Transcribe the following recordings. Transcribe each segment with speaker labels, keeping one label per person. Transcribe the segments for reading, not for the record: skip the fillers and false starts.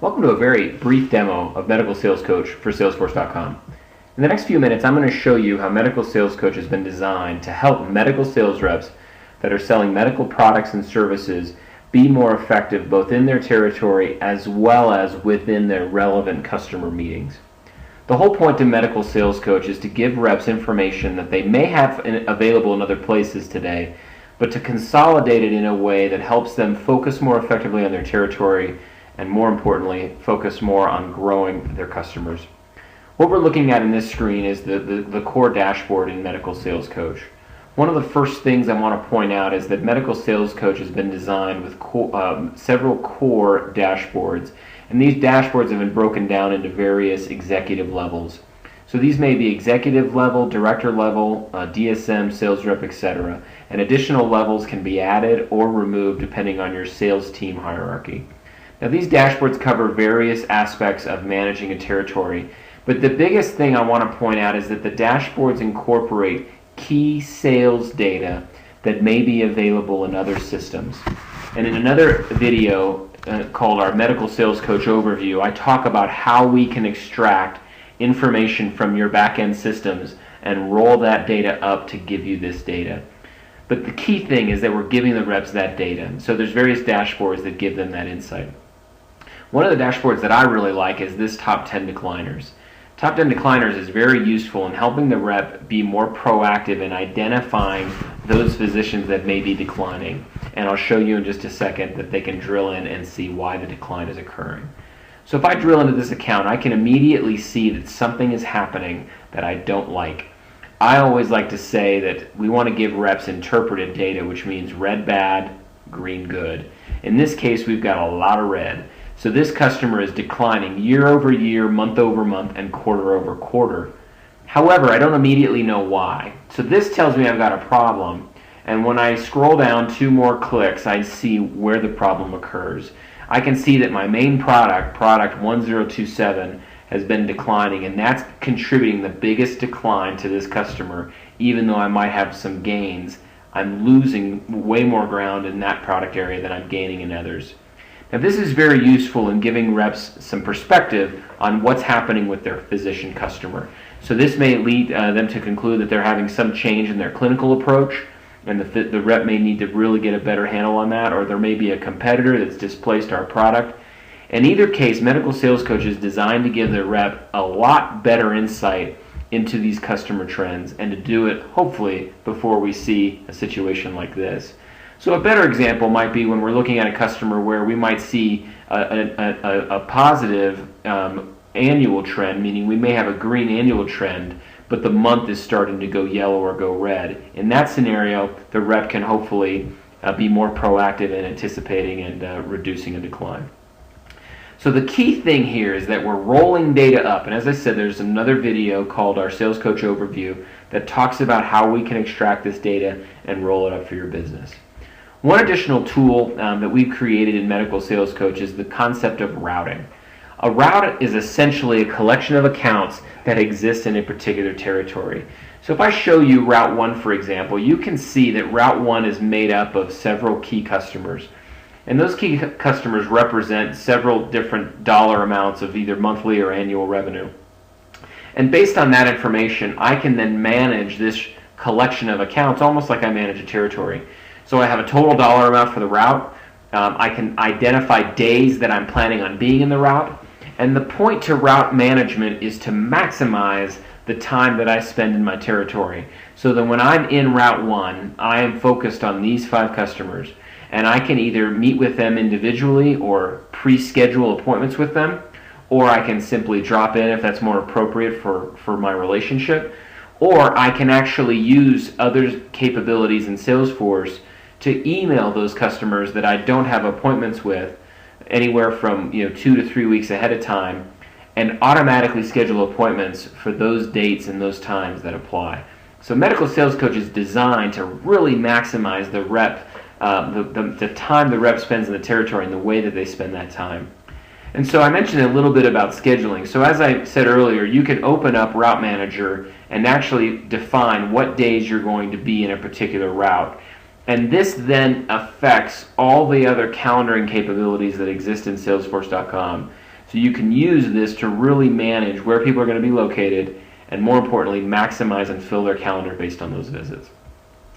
Speaker 1: Welcome to a very brief demo of Medical Sales Coach for Salesforce.com. In the next few minutes, I'm going to show you how Medical Sales Coach has been designed to help medical sales reps that are selling medical products and services be more effective both in their territory as well as within their relevant customer meetings. The whole point of Medical Sales Coach is to give reps information that they may have available in other places today, but to consolidate it in a way that helps them focus more effectively on their territory and, more importantly, focus more on growing their customers. What we're looking at in this screen is the core dashboard in Medical Sales Coach. One of the first things I want to point out is that Medical Sales Coach has been designed with several core dashboards, and these dashboards have been broken down into various executive levels. So these may be executive level, director level, DSM, sales rep, etc. And additional levels can be added or removed depending on your sales team hierarchy. Now, these dashboards cover various aspects of managing a territory, but the biggest thing I want to point out is that the dashboards incorporate key sales data that may be available in other systems. And in another video called our Medical Sales Coach Overview, I talk about how we can extract information from your back-end systems and roll that data up to give you this data. But the key thing is that we're giving the reps that data. So there's various dashboards that give them that insight. One of the dashboards that I really like is this Top 10 Decliners. Top 10 Decliners is very useful in helping the rep be more proactive in identifying those physicians that may be declining. And I'll show you in just a second that they can drill in and see why the decline is occurring. So if I drill into this account, I can immediately see that something is happening that I don't like. I always like to say that we want to give reps interpreted data, which means red bad, green good. In this case, we've got a lot of red. So this customer is declining year over year, month over month, and quarter over quarter. However, I don't immediately know why. So this tells me I've got a problem. And when I scroll down 2 more clicks, I see where the problem occurs. I can see that my main product 1027, has been declining, and that's contributing the biggest decline to this customer. Even though I might have some gains, I'm losing way more ground in that product area than I'm gaining in others. Now, this is very useful in giving reps some perspective on what's happening with their physician customer. So this may lead them to conclude that they're having some change in their clinical approach, and the rep may need to really get a better handle on that, or there may be a competitor that's displaced our product. In either case, Medical Sales Coach is designed to give the rep a lot better insight into these customer trends, and to do it, hopefully, before we see a situation like this. So a better example might be when we're looking at a customer where we might see a positive annual trend, meaning we may have a green annual trend, but the month is starting to go yellow or go red. In that scenario, the rep can hopefully be more proactive in anticipating and reducing a decline. So the key thing here is that we're rolling data up, and as I said, there's another video called our Sales Coach Overview that talks about how we can extract this data and roll it up for your business. One additional tool that we've created in Medical Sales Coach is the concept of routing. A route is essentially a collection of accounts that exist in a particular territory. So if I show you Route 1, for example, you can see that Route 1 is made up of several key customers. And those key customers represent several different dollar amounts of either monthly or annual revenue. And based on that information, I can then manage this collection of accounts almost like I manage a territory. So I have a total dollar amount for the route. I can identify days that I'm planning on being in the route. And the point to route management is to maximize the time that I spend in my territory. So that when I'm in Route 1, I am focused on these 5 customers. And I can either meet with them individually or pre-schedule appointments with them, or I can simply drop in if that's more appropriate for my relationship, or I can actually use other capabilities in Salesforce to email those customers that I don't have appointments with anywhere from 2 to 3 weeks ahead of time, and automatically schedule appointments for those dates and those times that apply. So Medical Sales Coach is designed to really maximize the rep, the time the rep spends in the territory and the way that they spend that time. And so I mentioned a little bit about scheduling. So as I said earlier, you can open up Route Manager and actually define what days you're going to be in a particular route. And this then affects all the other calendaring capabilities that exist in Salesforce.com. So you can use this to really manage where people are going to be located, and more importantly, maximize and fill their calendar based on those visits.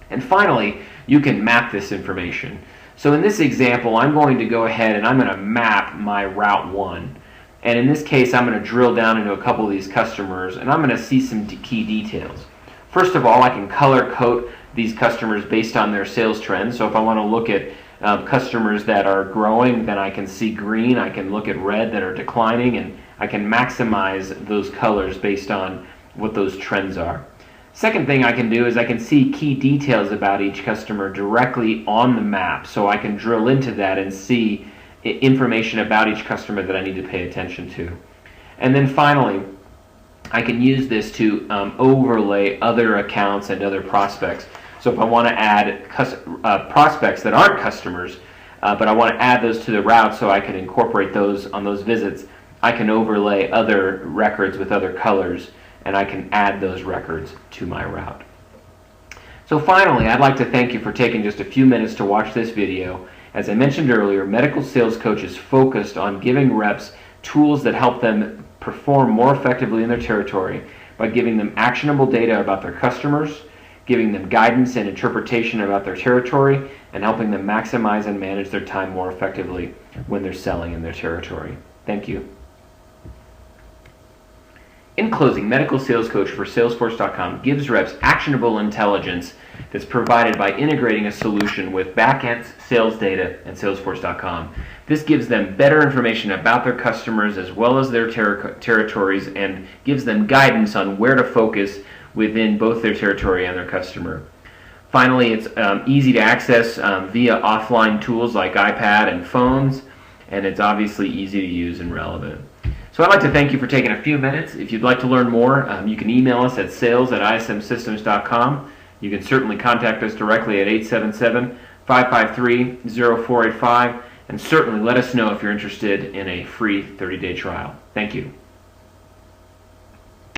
Speaker 1: And finally, you can map this information. So in this example, I'm going to go ahead and I'm going to map my Route 1. And in this case, I'm going to drill down into a couple of these customers, and I'm going to see some key details. First of all, I can color code these customers based on their sales trends. So if I want to look at customers that are growing, then I can see green. I can look at red that are declining, and I can maximize those colors based on what those trends are. Second thing I can do is I can see key details about each customer directly on the map, so I can drill into that and see information about each customer that I need to pay attention to. And then finally, I can use this to overlay other accounts and other prospects. So if I want to add prospects that aren't customers, but I want to add those to the route so I can incorporate those on those visits, I can overlay other records with other colors, and I can add those records to my route. So finally, I'd like to thank you for taking just a few minutes to watch this video. As I mentioned earlier, Medical Sales Coach is focused on giving reps tools that help them perform more effectively in their territory by giving them actionable data about their customers, giving them guidance and interpretation about their territory, and helping them maximize and manage their time more effectively when they're selling in their territory. Thank you. In closing, Medical Sales Coach for Salesforce.com gives reps actionable intelligence that's provided by integrating a solution with back-end sales data and Salesforce.com. This gives them better information about their customers as well as their territories, and gives them guidance on where to focus within both their territory and their customer. Finally, it's easy to access via offline tools like iPad and phones, and it's obviously easy to use and relevant. So I'd like to thank you for taking a few minutes. If you'd like to learn more, you can email us at sales@ismsystems.com. You can certainly contact us directly at 877-553-0485, and certainly let us know if you're interested in a free 30-day trial. Thank you.